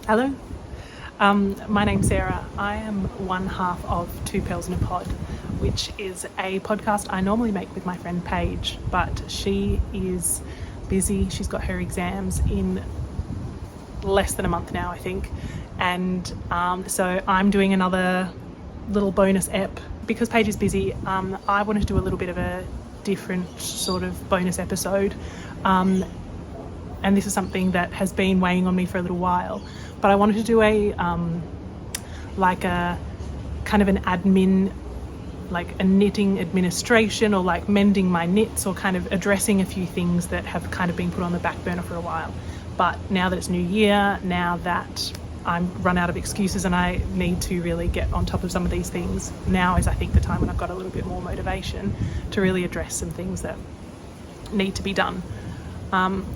Hello, my name's Sarah. I am one half of Two Pearls in a Pod, which is a podcast I normally make with my friend Paige, but she is busy. She's got her exams in less than a month now, I think, and so I'm doing another little bonus ep. Because Paige is busy, I wanted to do a little bit of a different sort of bonus episode, and this is something that has been weighing on me for a little while, but I wanted to do a like a kind of an admin, like a knitting administration, or like mending my knits, or kind of addressing a few things that have kind of been put on the back burner for a while. But now that it's new year, now that I'm run out of excuses and I need to really get on top of some of these things, now is I think the time when I've got a little bit more motivation to really address some things that need to be done.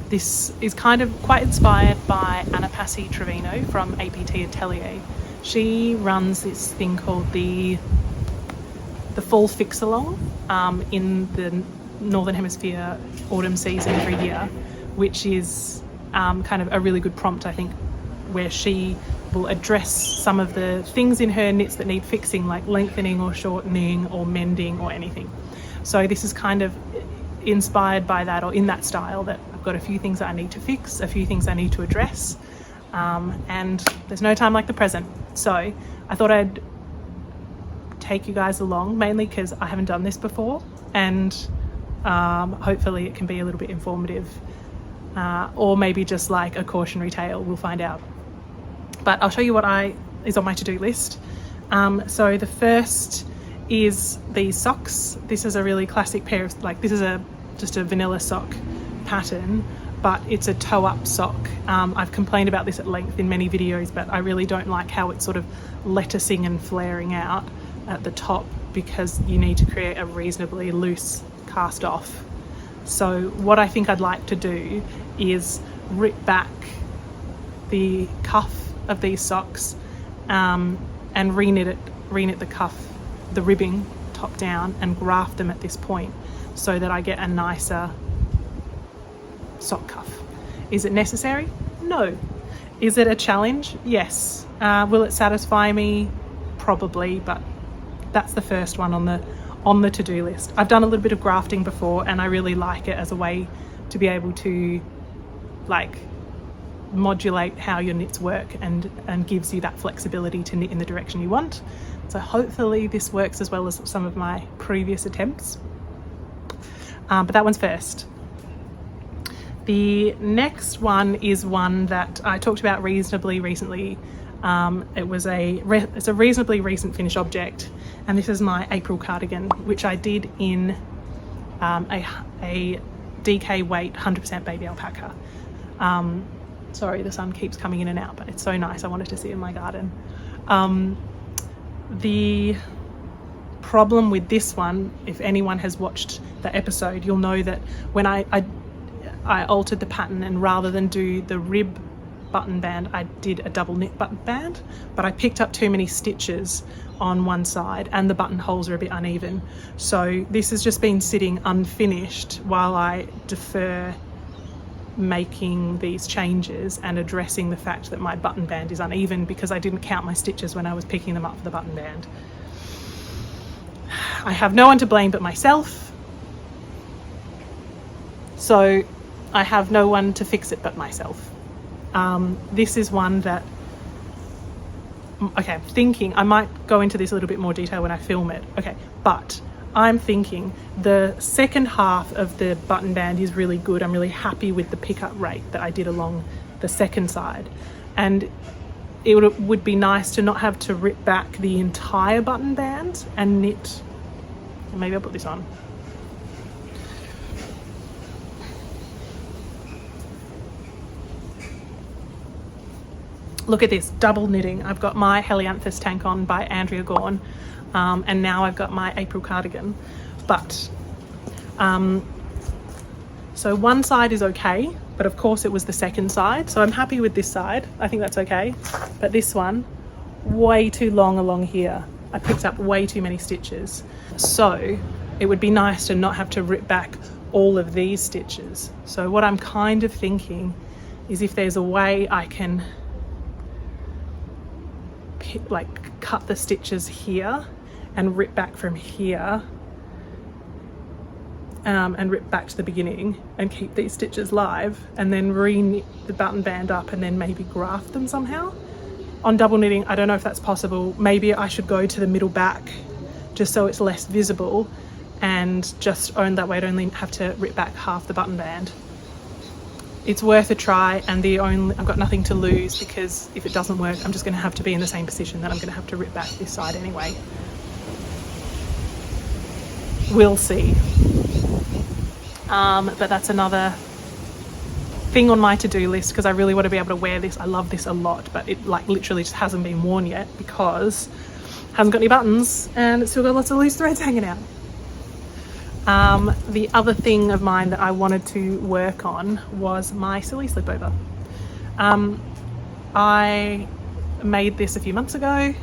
This is kind of quite inspired by Anna Trevino from APT Atelier. She runs this thing called the Fall Fix Along in the Northern Hemisphere autumn season every year, which is kind of a really good prompt, I think, where she will address some of the things in her knits that need fixing, like lengthening or shortening or mending or anything. So this is kind of inspired by that, or in that style, that I've got a few things that I need to fix, a few things I need to address, and there's no time like the present. So I thought I'd take you guys along, mainly because I haven't done this before, and hopefully it can be a little bit informative, or maybe just like a cautionary tale, we'll find out. But I'll show you what is on my to-do list. So the first is these socks. This is a really classic pair of, like, this is just a vanilla sock pattern, but it's a toe-up sock. I've complained about this at length in many videos, but I really don't like how it's sort of lettucing and flaring out at the top, because you need to create a reasonably loose cast off. So what I think I'd like to do is rip back the cuff of these socks and reknit the cuff, the ribbing top down, and graft them at this point so that I get a nicer sock cuff. Is it necessary? No. Is it a challenge? Yes. Will it satisfy me? Probably, but that's the first one on the to-do list. I've done a little bit of grafting before, and I really like it as a way to be able to like modulate how your knits work, and gives you that flexibility to knit in the direction you want. So hopefully this works as well as some of my previous attempts. But that one's first. The next one is one that I talked about reasonably recently. It's a reasonably recent finished object, and this is my April cardigan, which I did in a DK weight 100% baby alpaca. Sorry, the sun keeps coming in and out, but it's so nice. I wanted to see it in my garden. The problem with this one, if anyone has watched the episode, you'll know that when I altered the pattern, and rather than do the rib button band, I did a double knit button band, but I picked up too many stitches on one side and the buttonholes are a bit uneven. So this has just been sitting unfinished while I defer making these changes and addressing the fact that my button band is uneven, because I didn't count my stitches when I was picking them up for the button band. I have no one to blame but myself, so I have no one to fix it but myself. This is one that, okay, I'm thinking I might go into this a little bit more detail when I film it, okay, but I'm thinking the second half of the button band is really good. I'm really happy with the pickup rate that I did along the second side, and it would be nice to not have to rip back the entire button band and knit. Maybe I'll put this on. Look at this, double knitting. I've got my Helianthus tank on by Andrea Gorn, and now I've got my April cardigan. But so one side is okay, but of course it was the second side, so I'm happy with this side. I think that's okay. But this one, way too long along here. I picked up way too many stitches. So it would be nice to not have to rip back all of these stitches. So what I'm kind of thinking is if there's a way I can like cut the stitches here and rip back from here, and rip back to the beginning and keep these stitches live, and then re-knit the button band up and then maybe graft them somehow. On double knitting, I don't know if that's possible. Maybe I should go to the middle back just so it's less visible, and just that way I'd only have to rip back half the button band. It's worth a try, and I've got nothing to lose, because if it doesn't work, I'm just going to have to be in the same position that I'm going to have to rip back this side anyway. We'll see. But that's another thing on my to-do list, because I really want to be able to wear this. I love this a lot, but it like literally just hasn't been worn yet because it hasn't got any buttons and it's still got lots of loose threads hanging out. The other thing of mine that I wanted to work on was my silly slipover. I made this a few months ago.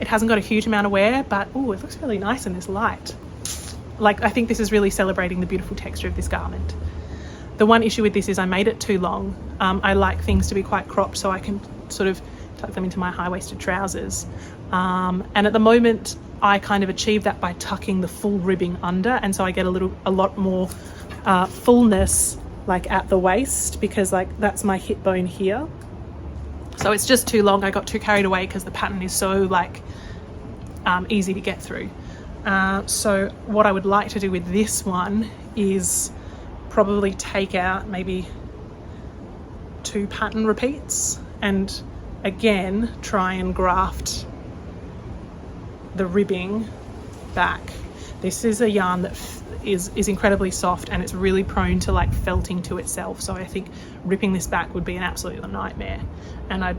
It hasn't got a huge amount of wear, but oh, it looks really nice in this light. Like, I think this is really celebrating the beautiful texture of this garment. The one issue with this is I made it too long. I like things to be quite cropped so I can sort of tuck them into my high-waisted trousers. And at the moment, I kind of achieve that by tucking the full ribbing under, and so I get a lot more fullness like at the waist, because like that's my hip bone here. So it's just too long. I got too carried away because the pattern is so like easy to get through. So what I would like to do with this one is probably take out maybe 2 pattern repeats and again try and graft the ribbing back. This is a yarn that is incredibly soft, and it's really prone to like felting to itself, so I think ripping this back would be an absolute nightmare, and I'd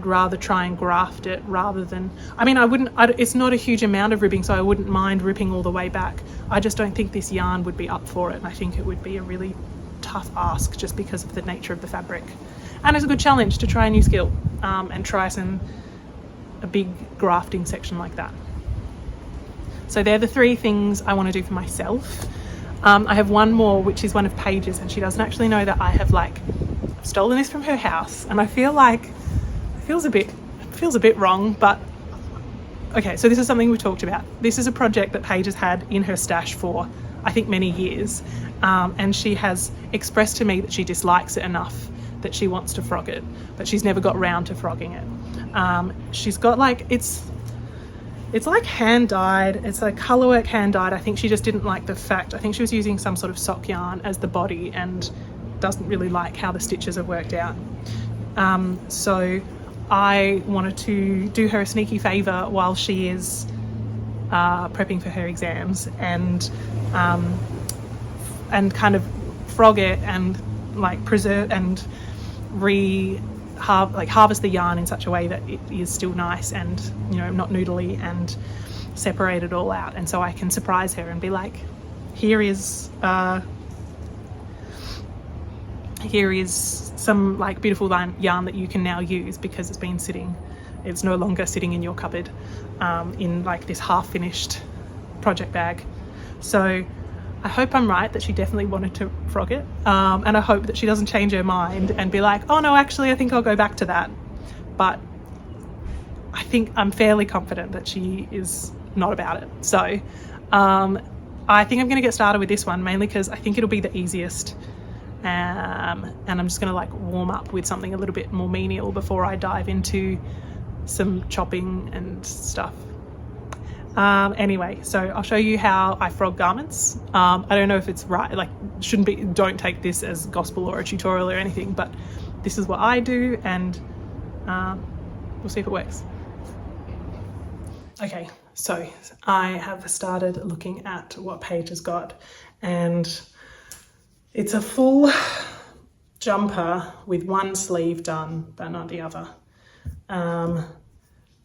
rather try and graft it rather than, I mean, it's not a huge amount of ribbing, so I wouldn't mind ripping all the way back. I just don't think this yarn would be up for it, and I think it would be a really tough ask just because of the nature of the fabric. And it's a good challenge to try a new skill and try a big grafting section like that. So they're the 3 things I want to do for myself. I have one more, which is one of Paige's, and she doesn't actually know that I have like stolen this from her house, and I feel like it feels a bit wrong, but okay, so this is something we've talked about. This is a project that Paige has had in her stash for I think many years, and she has expressed to me that she dislikes it enough that she wants to frog it, but she's never got round to frogging it. She's got like, it's like hand dyed, it's like colourwork hand dyed. I think she just didn't like the fact, I think she was using some sort of sock yarn as the body and doesn't really like how the stitches have worked out. So I wanted to do her a sneaky favour while she is prepping for her exams, and kind of frog it and like preserve and harvest the yarn in such a way that it is still nice and, you know, not noodly, and separate it all out, and so I can surprise her and be like, here is some like beautiful yarn that you can now use because it's no longer sitting in your cupboard in like this half-finished project bag. So I hope I'm right that she definitely wanted to frog it, and I hope that she doesn't change her mind and be like, oh no, actually I think I'll go back to that. But I think I'm fairly confident that she is not about it. So I think I'm going to get started with this one, mainly because I think it'll be the easiest, and I'm just going to like warm up with something a little bit more menial before I dive into some chopping and stuff. Anyway, so I'll show you how I frog garments. I don't know if it's right, like don't take this as gospel or a tutorial or anything, but this is what I do, and we'll see if it works. Okay, so I have started looking at what Paige has got, and it's a full jumper with one sleeve done but not the other.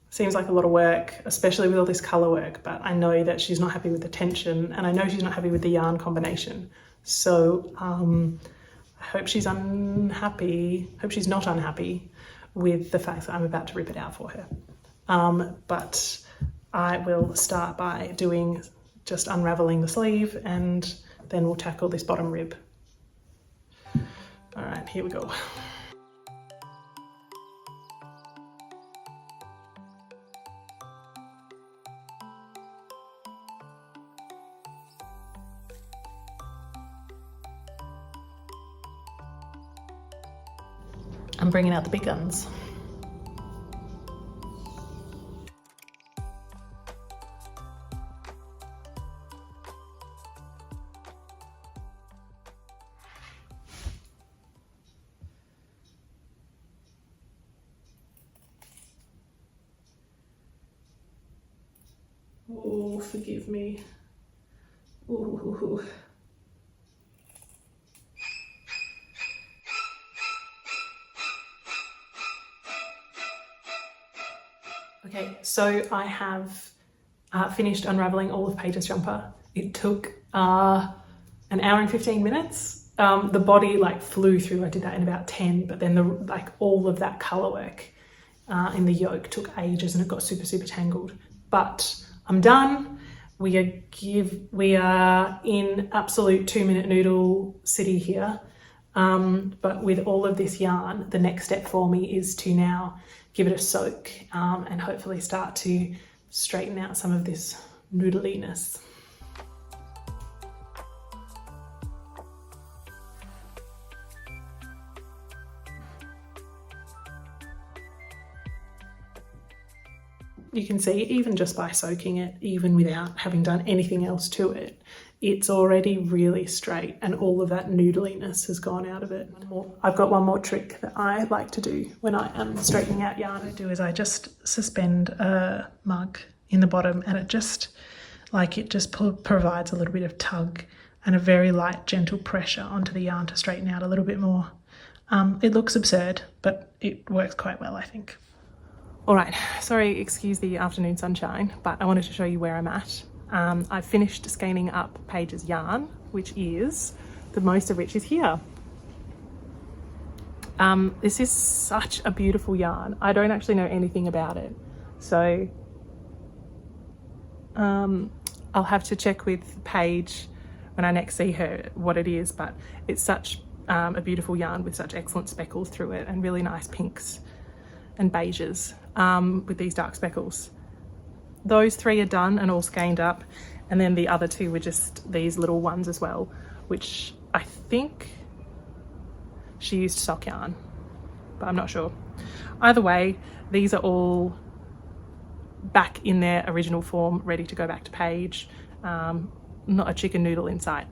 Seems like a lot of work, especially with all this colour work, but I know that she's not happy with the tension, and I know she's not happy with the yarn combination. So I hope she's not unhappy with the fact that I'm about to rip it out for her. But I will start by just unraveling the sleeve, and then we'll tackle this bottom rib. All right, here we go. I'm bringing out the big guns. Oh, forgive me. Ooh. Okay, so I have finished unraveling all of Paige's jumper. It took an hour and 15 minutes. The body like flew through. I did that in about 10, but then all of that color work in the yoke took ages and it got super tangled. But I'm done. We are in absolute 2-minute noodle city here. But with all of this yarn, the next step for me is to now give it a soak and hopefully start to straighten out some of this noodliness. You can see even just by soaking it, even without having done anything else to it, it's already really straight and all of that noodliness has gone out of it. I've got one more trick that I like to do when I am straightening out yarn. What I do is I just suspend a mug in the bottom and it just provides a little bit of tug and a very light, gentle pressure onto the yarn to straighten out a little bit more. It looks absurd, but it works quite well, I think. All right, sorry, excuse the afternoon sunshine, but I wanted to show you where I'm at. I've finished scanning up Paige's yarn, which is, the most of which is here. This is such a beautiful yarn. I don't actually know anything about it. So I'll have to check with Paige when I next see her what it is, but it's such a beautiful yarn with such excellent speckles through it and really nice pinks and beiges with these dark speckles. Those 3 are done and all skeined up, and then the other 2 were just these little ones as well, which I think she used sock yarn, but I'm not sure. Either way, these are all back in their original form, ready to go back to Paige. Not a chicken noodle in sight.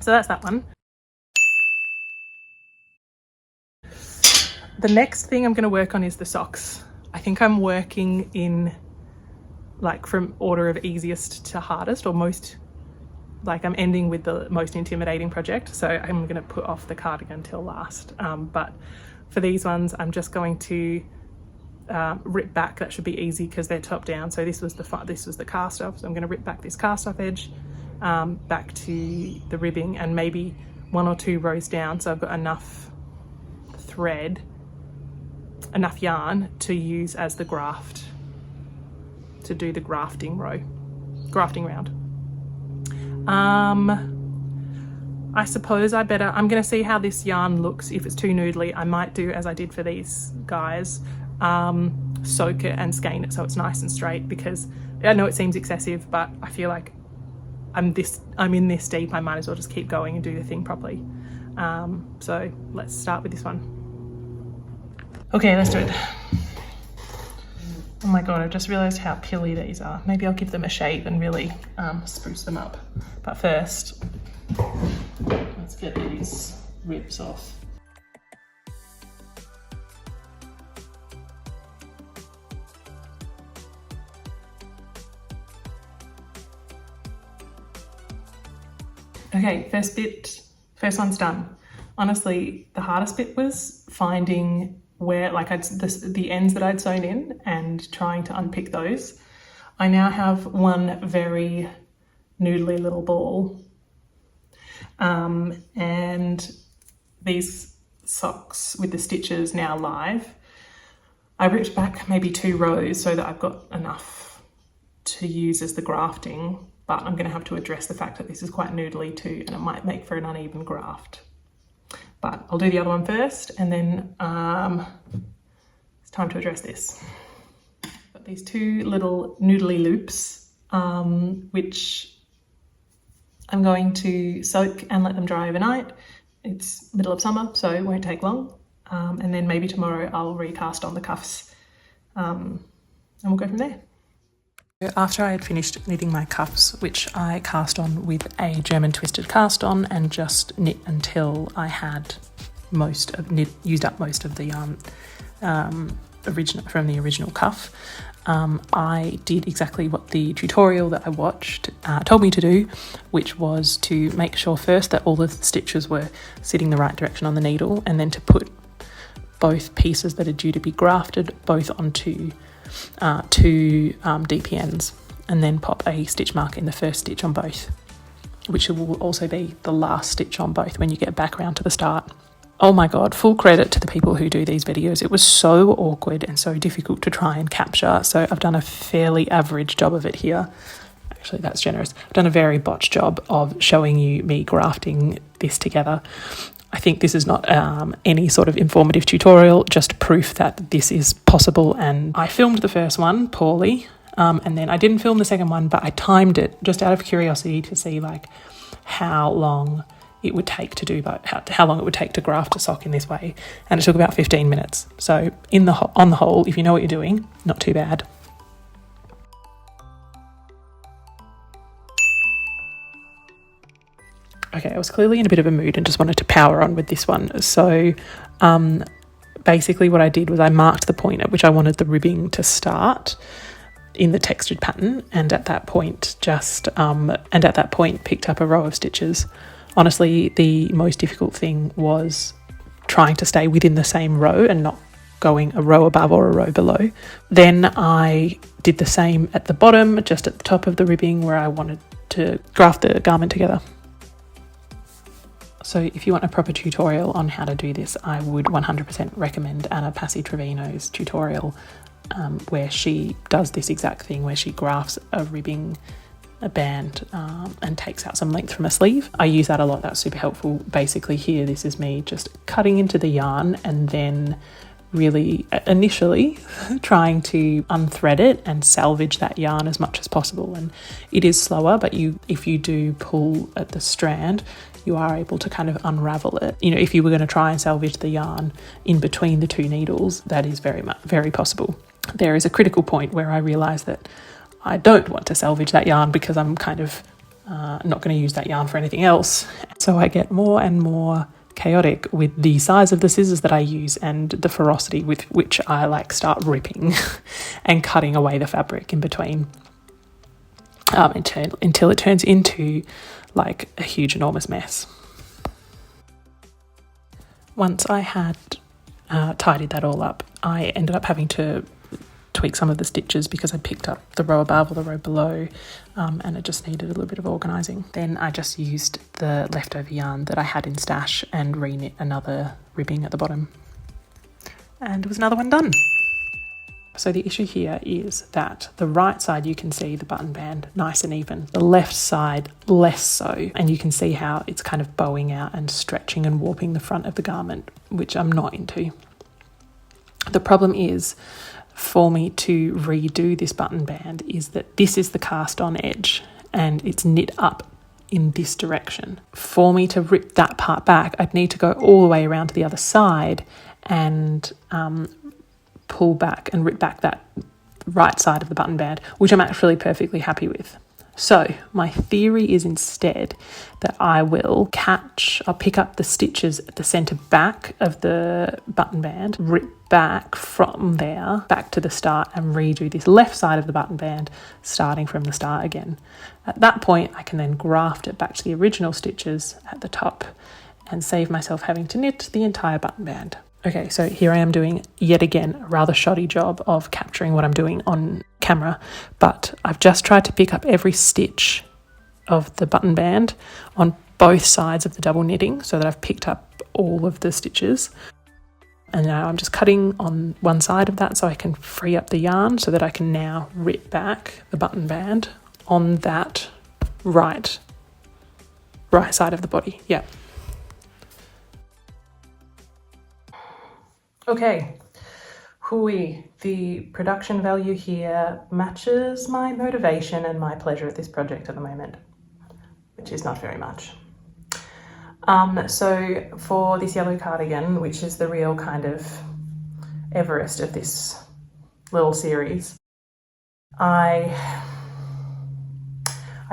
So that's that one. The next thing I'm going to work on is the socks. I think I'm working in from order of easiest to hardest, or most, I'm ending with the most intimidating project. So I'm going to put off the cardigan till last. But for these ones, I'm just going to rip back. That should be easy because they're top down. So this was the cast off. So I'm going to rip back this cast off edge back to the ribbing and maybe 1 or 2 rows down. So I've got enough thread, enough yarn to use as the graft, to do the grafting round. I suppose I'm going to see how this yarn looks. If it's too noodly, I might do as I did for these guys, soak it and skein it so it's nice and straight, because I know it seems excessive, but I feel like I'm in this deep, I might as well just keep going and do the thing properly. So let's start with this one. Okay, let's do it. Oh my god, I just realised how pilly these are. Maybe I'll give them a shave and really spruce them up. But first, let's get these ribs off. Okay, first one's done. Honestly, the hardest bit was finding where, the ends that I'd sewn in and trying to unpick those. I now have one very noodly little ball. And these socks with the stitches now live. I ripped back maybe 2 rows so that I've got enough to use as the grafting, but I'm going to have to address the fact that this is quite noodly too, and it might make for an uneven graft. But I'll do the other one first, and then it's time to address this. Got these 2 little noodly loops, which I'm going to soak and let them dry overnight. It's middle of summer, so it won't take long. and then maybe tomorrow I'll recast on the cuffs, and we'll go from there. After I had finished knitting my cuffs, which I cast on with a German twisted cast on and just knit until I had used up most of the yarn from the original cuff, I did exactly what the tutorial that I watched told me to do, which was to make sure first that all the stitches were sitting the right direction on the needle, and then to put both pieces that are due to be grafted both onto two DPNs, and then pop a stitch mark in the first stitch on both, which will also be the last stitch on both when you get back around to the start. Oh my god, full credit to the people who do these videos. It was so awkward and so difficult to try and capture, so I've done a fairly average job of it here. Actually, that's generous. I've done a very botched job of showing you me grafting this together. I think this is not any sort of informative tutorial, just proof that this is possible. And I filmed the first one poorly, and then I didn't film the second one, but I timed it just out of curiosity to see like how long it would take to do that, how long it would take to graft a sock in this way, and it took about 15 minutes. So on the whole, if you know what you're doing, not too bad. Okay, I was clearly in a bit of a mood and just wanted to power on with this one. So basically what I did was I marked the point at which I wanted the ribbing to start in the textured pattern, and at that point picked up a row of stitches. Honestly, the most difficult thing was trying to stay within the same row and not going a row above or a row below. Then I did the same at the bottom, just at the top of the ribbing where I wanted to graft the garment together. So if you want a proper tutorial on how to do this, I would 100% recommend Anna Passi-Trevino's tutorial, where she does this exact thing, where she grafts a ribbing, a band, and takes out some length from a sleeve. I use that a lot. That's super helpful. Basically here, this is me just cutting into the yarn and then really initially trying to unthread it and salvage that yarn as much as possible. And it is slower, but if you do pull at the strand, you are able to kind of unravel it. You know, if you were going to try and salvage the yarn in between the two needles, that is very possible. There is a critical point where I realise that I don't want to salvage that yarn because I'm kind of not going to use that yarn for anything else. So I get more and more chaotic with the size of the scissors that I use and the ferocity with which I start ripping and cutting away the fabric in between, until it turns into like a huge enormous mess. Once I had tidied that all up, I ended up having to tweak some of the stitches because I picked up the row above or the row below, and it just needed a little bit of organising. Then I just used the leftover yarn that I had in stash and re-knit another ribbing at the bottom, and it was another one done. So the issue here is that the right side you can see the button band nice and even, the left side less so, and you can see how it's kind of bowing out and stretching and warping the front of the garment, which I'm not into. The problem is, for me to redo this button band, is that this is the cast on edge and it's knit up in this direction. For me to rip that part back, I'd need to go all the way around to the other side and pull back and rip back that right side of the button band, which I'm actually perfectly happy with. So my theory is instead that I'll pick up the stitches at the centre back of the button band, rip back from there, back to the start, and redo this left side of the button band, starting from the start again. At that point, I can then graft it back to the original stitches at the top and save myself having to knit the entire button band. Okay, so here I am doing, yet again, a rather shoddy job of capturing what I'm doing on camera, but I've just tried to pick up every stitch of the button band on both sides of the double knitting so that I've picked up all of the stitches. And now I'm just cutting on one side of that so I can free up the yarn so that I can now rip back the button band on that right side of the body. Yeah. Okay, hooey, the production value here matches my motivation and my pleasure at this project at the moment, which is not very much. So for this yellow cardigan, which is the real kind of Everest of this little series, I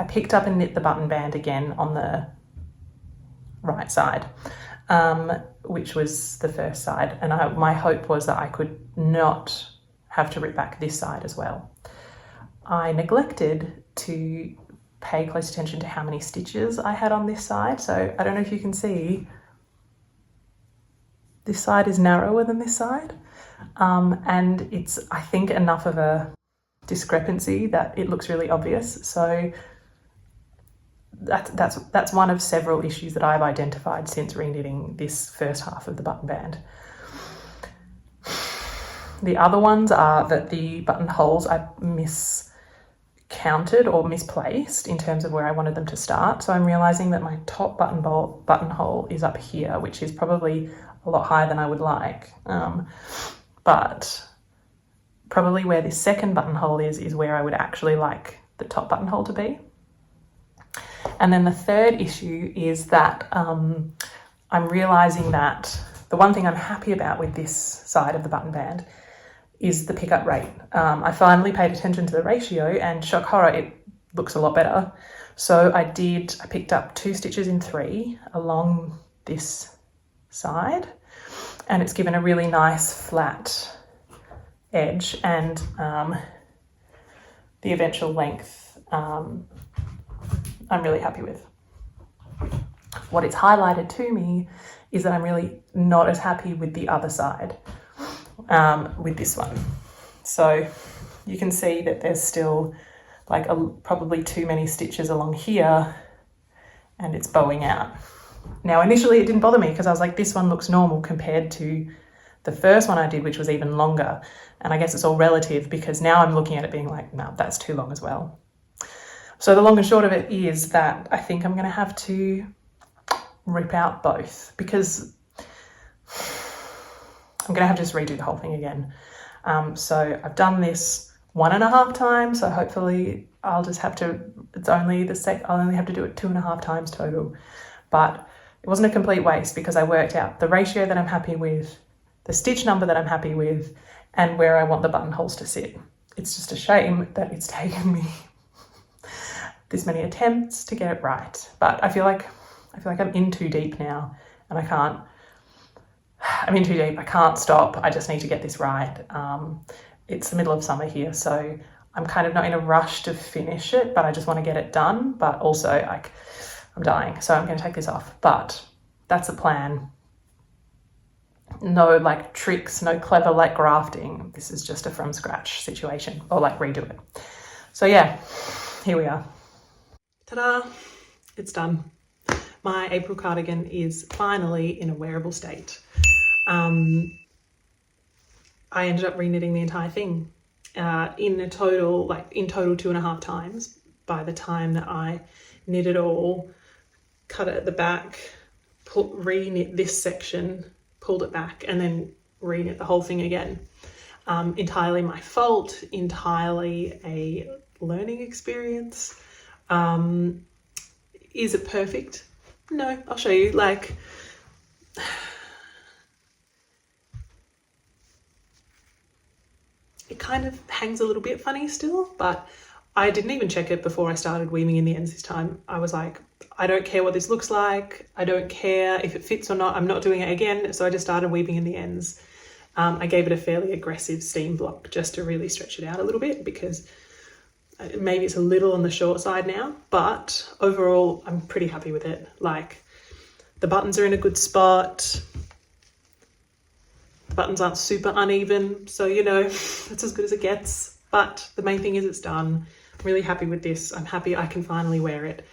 picked up and knit the button band again on the right side, which was the first side, and my hope was that I could not have to rip back this side as well. I neglected to pay close attention to how many stitches I had on this side, so I don't know if you can see, this side is narrower than this side, and it's, I think, enough of a discrepancy that it looks really obvious. So that's one of several issues that I've identified since reknitting this first half of the button band. The other ones are that the buttonholes I miscounted or misplaced in terms of where I wanted them to start. So I'm realizing that my top buttonhole is up here, which is probably a lot higher than I would like. But probably where this second buttonhole is where I would actually like the top buttonhole to be. And then the third issue is that I'm realizing that the one thing I'm happy about with this side of the button band is the pickup rate. I finally paid attention to the ratio, and shock horror, it looks a lot better. So I picked up 2 stitches in 3 along this side, and it's given a really nice flat edge, and the eventual length I'm really happy with. What it's highlighted to me is that I'm really not as happy with the other side, with this one. So you can see that there's still like probably too many stitches along here, and it's bowing out. Now, initially it didn't bother me because I was like, this one looks normal compared to the first one I did, which was even longer. And I guess it's all relative, because now I'm looking at it being like, no, that's too long as well. So the long and short of it is that I think I'm going to have to rip out both, because I'm going to have to just redo the whole thing again. So I've done this 1.5 times, so hopefully I'll just have to, I'll only have to do it 2.5 times total. But it wasn't a complete waste, because I worked out the ratio that I'm happy with, the stitch number that I'm happy with, and where I want the buttonholes to sit. It's just a shame that it's taken me this many attempts to get it right. But I feel like I'm in too deep now, and I'm in too deep. I can't stop. I just need to get this right. It's the middle of summer here, so I'm kind of not in a rush to finish it, but I just want to get it done. But also, like, I'm dying, so I'm going to take this off. But that's the plan. No like tricks, no clever like grafting. This is just a from scratch situation, or like redo it. So yeah, here we are. Ta-da! It's done. My April cardigan is finally in a wearable state. I ended up reknitting the entire thing in total 2.5 times. By the time that I knit it all, cut it at the back, re-knit this section, pulled it back, and then re-knit the whole thing again. Entirely my fault, entirely a learning experience. Is it perfect? No, I'll show you. Like, it kind of hangs a little bit funny still, but I didn't even check it before I started weaving in the ends this time. I was like, I don't care what this looks like. I don't care if it fits or not. I'm not doing it again. So I just started weaving in the ends. I gave it a fairly aggressive seam block just to really stretch it out a little bit, because maybe it's a little on the short side now, but overall I'm pretty happy with it. Like, the buttons are in a good spot. The buttons aren't super uneven, so you know, that's as good as it gets. But the main thing is it's done. I'm really happy with this. I'm happy I can finally wear it.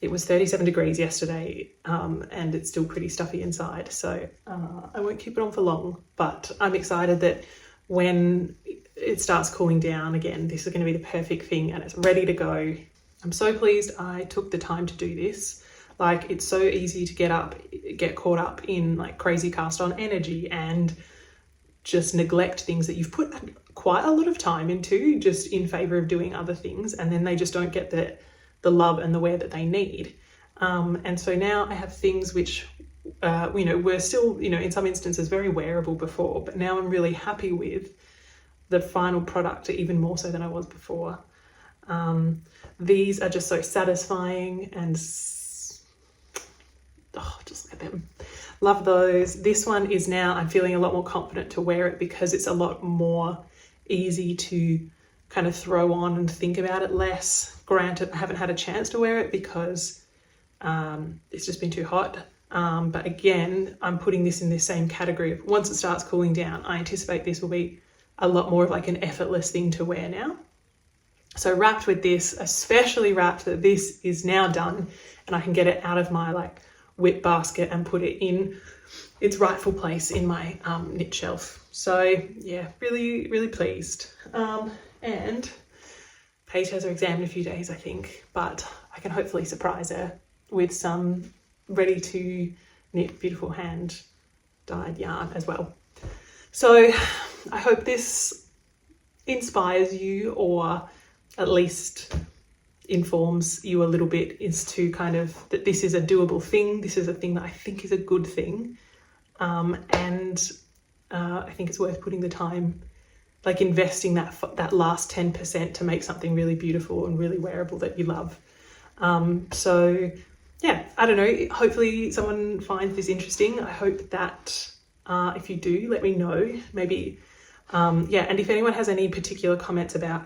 It was 37 degrees yesterday, and it's still pretty stuffy inside, so I won't keep it on for long, but I'm excited that when it starts cooling down again, this is going to be the perfect thing, and it's ready to go. I'm so pleased I took the time to do this. Like, it's so easy to get caught up in like crazy cast on energy and just neglect things that you've put quite a lot of time into, just in favor of doing other things, and then they just don't get the love and the wear that they need. And so now I have things which, were still, in some instances very wearable before, but now I'm really happy with the final product, even more so than I was before. These are just so satisfying and just look at them. Love those. This one is now, I'm feeling a lot more confident to wear it because it's a lot more easy to kind of throw on and think about it less. Granted, I haven't had a chance to wear it because it's just been too hot. But again, I'm putting this in the same category of once it starts cooling down, I anticipate this will be a lot more of like an effortless thing to wear now. So wrapped with this, especially wrapped that this is now done and I can get it out of my like whip basket and put it in its rightful place in my knit shelf. So yeah, really, really pleased. And Paige has her exam in a few days, I think, but I can hopefully surprise her with some ready to knit beautiful hand dyed yarn as well. So I hope this inspires you, or at least informs you a little bit as to kind of that this is a doable thing. This is a thing that I think is a good thing. And I think it's worth putting the time, like investing that last 10% to make something really beautiful and really wearable that you love. So yeah, I don't know, hopefully someone finds this interesting. I hope that if you do, let me know. Maybe, and if anyone has any particular comments about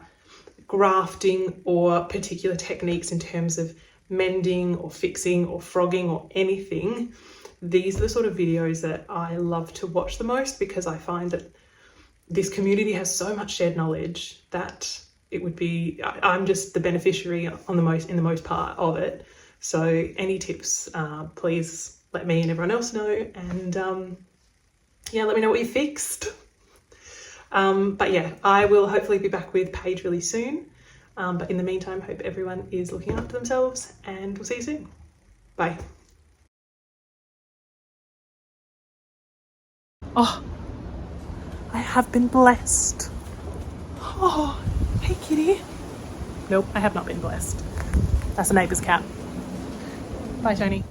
grafting or particular techniques in terms of mending or fixing or frogging or anything, these are the sort of videos that I love to watch the most, because I find that this community has so much shared knowledge that it would be, I'm just the beneficiary in the most part of it. So any tips, please let me and everyone else know, and let me know what you fixed. But yeah, I will hopefully be back with Paige really soon. But in the meantime, hope everyone is looking after themselves, and we'll see you soon. Bye. Oh, I have been blessed. Oh, hey kitty. Nope, I have not been blessed. That's a neighbour's cat. Bye, Tony.